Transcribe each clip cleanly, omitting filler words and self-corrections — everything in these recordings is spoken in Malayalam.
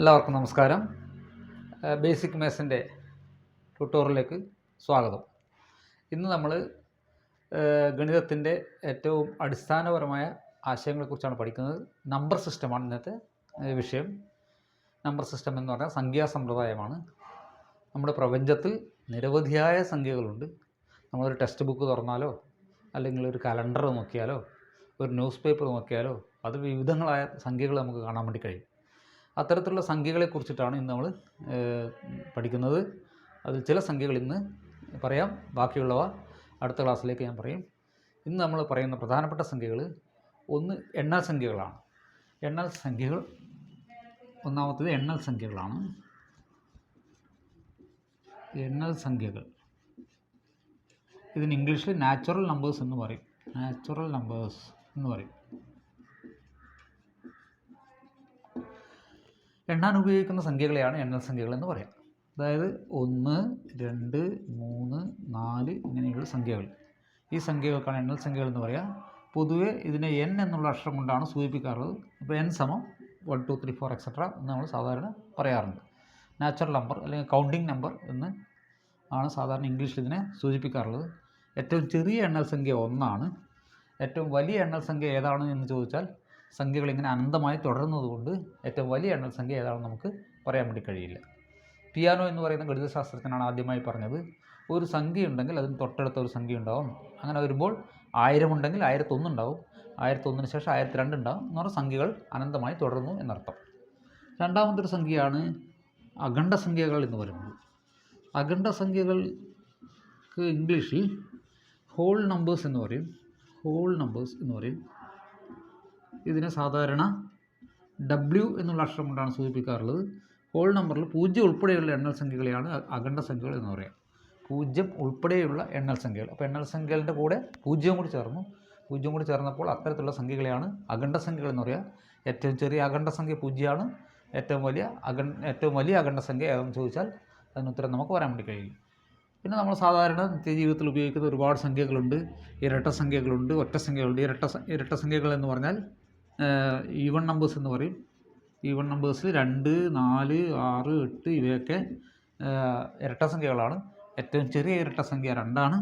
എല്ലാവർക്കും നമസ്കാരം. ബേസിക് മാത്സിൻ്റെ ട്യൂട്ടോറിയലിലേക്ക് സ്വാഗതം. ഇന്ന് നമ്മൾ ഗണിതത്തിൻ്റെ ഏറ്റവും അടിസ്ഥാനപരമായ ആശയങ്ങളെക്കുറിച്ചാണ് പഠിക്കുന്നത്. നമ്പർ സിസ്റ്റമാണ് ഇന്നത്തെ വിഷയം. നമ്പർ സിസ്റ്റം എന്ന് പറഞ്ഞാൽ സംഖ്യാസമ്പ്രദായമാണ്. നമ്മുടെ പ്രപഞ്ചത്തിൽ നിരവധിയായ സംഖ്യകളുണ്ട്. നമ്മളൊരു ടെക്സ്റ്റ് ബുക്ക് തുറന്നാലോ അല്ലെങ്കിൽ ഒരു കലണ്ടർ നോക്കിയാലോ ഒരു ന്യൂസ് പേപ്പർ നോക്കിയാലോ അതിൽ വിവിധങ്ങളായ സംഖ്യകൾ നമുക്ക് കാണാൻ വേണ്ടി കഴിയും. അത്തരത്തിലുള്ള സംഖ്യകളെക്കുറിച്ചിട്ടാണ് ഇന്ന് നമ്മൾ പഠിക്കുന്നത്. അതിൽ ചില സംഖ്യകൾ ഇന്ന് പറയാം, ബാക്കിയുള്ളവ അടുത്ത ക്ലാസ്സിലേക്ക് ഞാൻ പറയും. ഇന്ന് നമ്മൾ പറയുന്ന പ്രധാനപ്പെട്ട സംഖ്യകൾ ഒന്ന് എണ്ണൽ സംഖ്യകളാണ്. എണ്ണൽ സംഖ്യകൾ ഒന്നാമത്തേത് എണ്ണൽ സംഖ്യകളാണ്. എണ്ണൽ സംഖ്യകൾ ഇതിന് ഇംഗ്ലീഷിൽ നാച്ചുറൽ നമ്പേഴ്സ് എന്ന് പറയും. നാച്ചുറൽ നമ്പേഴ്സ് എന്ന് പറയും. എണ്ണാൻ ഉപയോഗിക്കുന്ന സംഖ്യകളെയാണ് എണ്ണൽ സംഖ്യകൾ എന്ന് പറയാം. അതായത് 1, 2, 3, 4 ഇങ്ങനെയുള്ള സംഖ്യകൾ. ഈ സംഖ്യകൾക്കാണ് എണ്ണൽ സംഖ്യകൾ എന്ന് പറയുക. പൊതുവെ ഇതിനെ എൻ എന്നുള്ള അക്ഷരം കൊണ്ടാണ് സൂചിപ്പിക്കാറുള്ളത്. അപ്പോൾ n = 1 2 3 4 എക്സെട്ര എന്ന് നമ്മൾ സാധാരണ പറയാറുണ്ട്. നാച്ചുറൽ നമ്പർ അല്ലെങ്കിൽ കൗണ്ടിങ് നമ്പർ എന്ന് ആണ് സാധാരണ ഇംഗ്ലീഷിൽ ഇതിനെ സൂചിപ്പിക്കാറുള്ളത്. ഏറ്റവും ചെറിയ എണ്ണൽ സംഖ്യ 1 ആണ്. ഏറ്റവും വലിയ എണ്ണൽ സംഖ്യ ഏതാണ് എന്ന് ചോദിച്ചാൽ സംഖ്യകൾ ഇങ്ങനെ അനന്തമായി തുടരുന്നതുകൊണ്ട് ഏറ്റവും വലിയ എണ്ണൽ സംഖ്യ ഏതാണെന്ന് നമുക്ക് പറയാൻ വേണ്ടി കഴിയില്ല. പിയാനോ എന്ന് പറയുന്ന ഗണിതശാസ്ത്രജ്ഞനാണ് ആദ്യമായി പറഞ്ഞത്, ഒരു സംഖ്യ ഉണ്ടെങ്കിൽ അതിന് തൊട്ടടുത്ത ഒരു സംഖ്യ ഉണ്ടാവും. അങ്ങനെ വരുമ്പോൾ 1000 ഉണ്ടെങ്കിൽ 1001 ഉണ്ടാവും, 1001 ശേഷം 1002 ഉണ്ടാവും എന്ന് പറഞ്ഞാൽ സംഖ്യകൾ അനന്തമായി തുടരുന്നു എന്നർത്ഥം. രണ്ടാമതൊരു സംഖ്യയാണ് അഖണ്ഡ സംഖ്യകൾ എന്ന് പറയുന്നത്. അഖണ്ഡ സംഖ്യകൾക്ക് ഇംഗ്ലീഷിൽ ഹോൾ നമ്പേഴ്സ് എന്ന് പറയും. ഹോൾ നമ്പേഴ്സ് എന്ന് പറയും. ഇതിനെ സാധാരണ W എന്നുള്ള അക്ഷരം കൊണ്ടാണ് സൂചിപ്പിക്കാറുള്ളത്. ഹോൾ നമ്പറിൽ 0 ഉൾപ്പെടെയുള്ള എണ്ണൽ സംഖ്യകളെയാണ് അഖണ്ഡ സംഖ്യകൾ എന്ന് പറയുക. 0 ഉൾപ്പെടെയുള്ള എണ്ണൽ സംഖ്യകൾ. അപ്പോൾ എണ്ണൽ സംഖ്യകളുടെ കൂടെ 0 കൂടി ചേർന്നു. 0 കൂടി ചേർന്നപ്പോൾ അത്തരത്തിലുള്ള സംഖ്യകളെയാണ് അഖണ്ഡ സംഖ്യകൾ എന്ന് പറയുക. ഏറ്റവും ചെറിയ അഖണ്ഡ സംഖ്യ 0 ആണ്. ഏറ്റവും വലിയ അഖണ്ഡ സംഖ്യ ഏതെന്ന് ചോദിച്ചാൽ അതിന് ഉത്തരം നമുക്ക് പറയാൻ വേണ്ടി കഴിയും. പിന്നെ നമ്മൾ സാധാരണ നിത്യജീവിതത്തിൽ ഉപയോഗിക്കുന്ന ഒരുപാട് സംഖ്യകളുണ്ട്. ഇരട്ട സംഖ്യകളുണ്ട്, ഒറ്റ സംഖ്യകളുണ്ട്. ഇരട്ട സംഖ്യകൾ എന്ന് പറഞ്ഞാൽ ഈവൺ നമ്പേഴ്സ് എന്ന് പറയും. ഈവൺ നമ്പേഴ്സ് 2, 4, 6, 8 ഇവയൊക്കെ ഇരട്ട സംഖ്യകളാണ്. ഏറ്റവും ചെറിയ ഇരട്ട സംഖ്യ 2 ആണ്.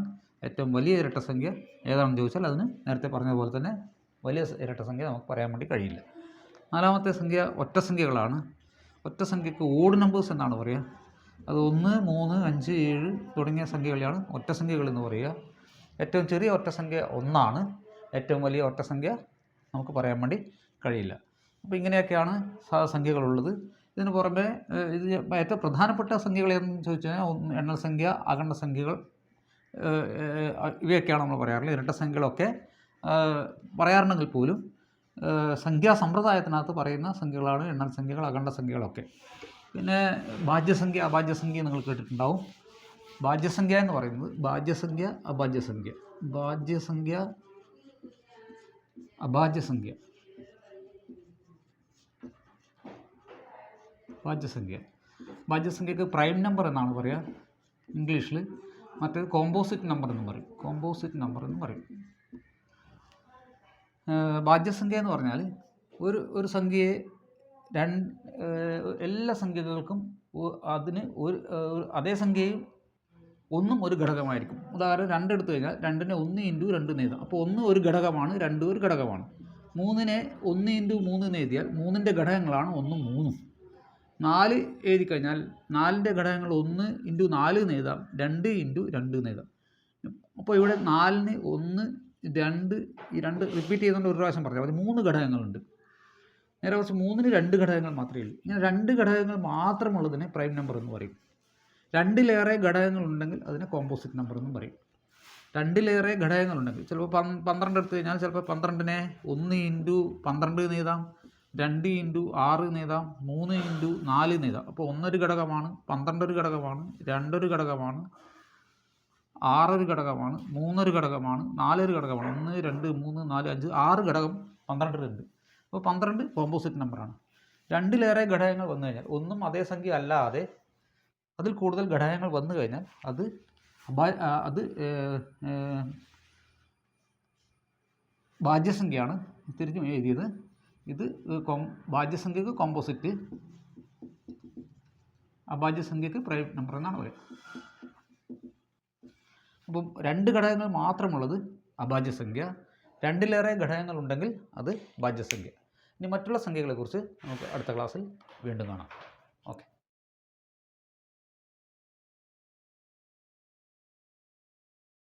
ഏറ്റവും വലിയ ഇരട്ട സംഖ്യ ഏതാണെന്ന് ചോദിച്ചാൽ അതിന് നേരത്തെ പറഞ്ഞതുപോലെ തന്നെ വലിയ ഇരട്ട സംഖ്യ നമുക്ക് പറയാൻ വേണ്ടി കഴിയില്ല. നാലാമത്തെ സംഖ്യ ഒറ്റ സംഖ്യകളാണ്. ഒറ്റ സംഖ്യക്ക് ഓഡ് നമ്പേഴ്സ് എന്നാണ് പറയുക. അത് 1, 3, 5, 7 തുടങ്ങിയ സംഖ്യകളെയാണ് ഒറ്റ സംഖ്യകൾ എന്ന് പറയുക. ഏറ്റവും ചെറിയ ഒറ്റ സംഖ്യ 1 ആണ്. ഏറ്റവും വലിയ ഒറ്റ സംഖ്യ നമുക്ക് പറയാൻ വേണ്ടി കഴിയില്ല. അപ്പോൾ ഇങ്ങനെയൊക്കെയാണ് സംഖ്യകളുള്ളത്. ഇതിന് പുറമെ ഇത് ഏറ്റവും പ്രധാനപ്പെട്ട സംഖ്യകൾ എന്ന് ചോദിച്ചു കഴിഞ്ഞാൽ എണ്ണൽ സംഖ്യ, അഖണ്ഡ സംഖ്യകൾ ഇവയൊക്കെയാണ് നമ്മൾ പറയാറുള്ളത്. ഇരട്ട സംഖ്യകളൊക്കെ പറയാറുണ്ടെങ്കിൽ പോലും സംഖ്യാസമ്പ്രദായത്തിനകത്ത് പറയുന്ന സംഖ്യകളാണ് എണ്ണൽ സംഖ്യകൾ, അഖണ്ഡ സംഖ്യകളൊക്കെ. പിന്നെ ഭാജ്യസംഖ്യ, അഭാജ്യസംഖ്യ നിങ്ങൾ കേട്ടിട്ടുണ്ടാവും. ഭാജ്യസംഖ്യ എന്ന് പറയുന്നത് ഭാജ്യസംഖ്യ, അഭാജ്യസംഖ്യ. ഭാജ്യസംഖ്യ, അഭാജ്യസംഖ്യ. ഭാജ്യസംഖ്യക്ക് പ്രൈം നമ്പർ എന്നാണ് പറയുക ഇംഗ്ലീഷിൽ. മറ്റേത് കോമ്പോസിറ്റ് നമ്പർ എന്നും പറയും. കോമ്പോസിറ്റ് നമ്പർ എന്നും പറയും. ഭാജ്യസംഖ്യ എന്ന് പറഞ്ഞാൽ ഒരു സംഖ്യയെ എല്ലാ സംഖ്യകൾക്കും അതിന് അതേ സംഖ്യയും 1 ഒരു ഘടകമായിരിക്കും. ഉദാഹരണം 2 എടുത്തു കഴിഞ്ഞാൽ 2നെ 1 × 2 എന്ന് എഴുതാം. അപ്പോൾ 1 ഒരു ഘടകമാണ്, 2 ഒരു ഘടകമാണ്. 3നെ 1 × 3 എന്ന് എഴുതിയാൽ 3ൻ്റെ ഘടകങ്ങളാണ് 1 ഉം 3ഉം. 4 എഴുതി കഴിഞ്ഞാൽ 4ൻ്റെ ഘടകങ്ങൾ 1 × 4 എന്ന് എഴുതാം, 2 × 2 എന്ന് എഴുതാം. അപ്പോൾ ഇവിടെ 4ന് 1, 2 ഈ 2 റിപ്പീറ്റ് ചെയ്തുകൊണ്ട് ഒരു പ്രാവശ്യം പറഞ്ഞാൽ മതി. 3 ഘടകങ്ങളുണ്ട്. നേരെ കുറച്ച് 3ന് 2 ഘടകങ്ങൾ മാത്രമേ ഉള്ളൂ. ഇങ്ങനെ 2 ഘടകങ്ങൾ മാത്രമുള്ളതിനെ പ്രൈം നമ്പർ എന്ന് പറയും. 2ലേറെ ഘടകങ്ങളുണ്ടെങ്കിൽ അതിനെ കോമ്പോസിറ്റ് നമ്പർ എന്നും പറയും. 2ലേറെ ഘടകങ്ങളുണ്ടെങ്കിൽ ചിലപ്പോൾ 12 എടുത്തു കഴിഞ്ഞാൽ ചിലപ്പോൾ 12നെ 1 × 12 എന്ന് എഴുതാം, 2 × 6 എന്ന് എഴുതാം, 3 × 4 എന്ന് എഴുതാം. അപ്പോൾ 1 ഒരു ഘടകമാണ്, 12 ഒരു ഘടകമാണ്, 2 ഒരു ഘടകമാണ്, 6 ഒരു ഘടകമാണ്, 3 ഒരു ഘടകമാണ്, 4 ഒരു ഘടകമാണ്. 1, 2, 3, 4, 5, 6 ഘടകം 12 അപ്പോൾ 12 കോമ്പോസിറ്റ് നമ്പറാണ്. 2ലേറെ ഘടകങ്ങൾ വന്നു കഴിഞ്ഞാൽ, ഒന്നും അതേ സംഖ്യ അല്ലാതെ അതിൽ കൂടുതൽ ഘടകങ്ങൾ വന്നു കഴിഞ്ഞാൽ അത് ഭാജ്യസംഖ്യയാണ്. തിരിച്ചും എഴുതിയത് ഇത് ഭാജ്യസംഖ്യക്ക് കോമ്പോസിറ്റ് അഭാജ്യ സംഖ്യക്ക് പ്രൈം നമ്പർ എന്നാണ് പറയുക. അപ്പം 2 ഘടകങ്ങൾ മാത്രമുള്ളത് അഭാജ്യ സംഖ്യ, 2ലേറെ ഘടകങ്ങൾ ഉണ്ടെങ്കിൽ അത് ഭാജ്യസംഖ്യ. ഇനി മറ്റുള്ള സംഖ്യകളെക്കുറിച്ച് നമുക്ക് അടുത്ത ക്ലാസ്സിൽ വീണ്ടും കാണാം. ഓക്കെ.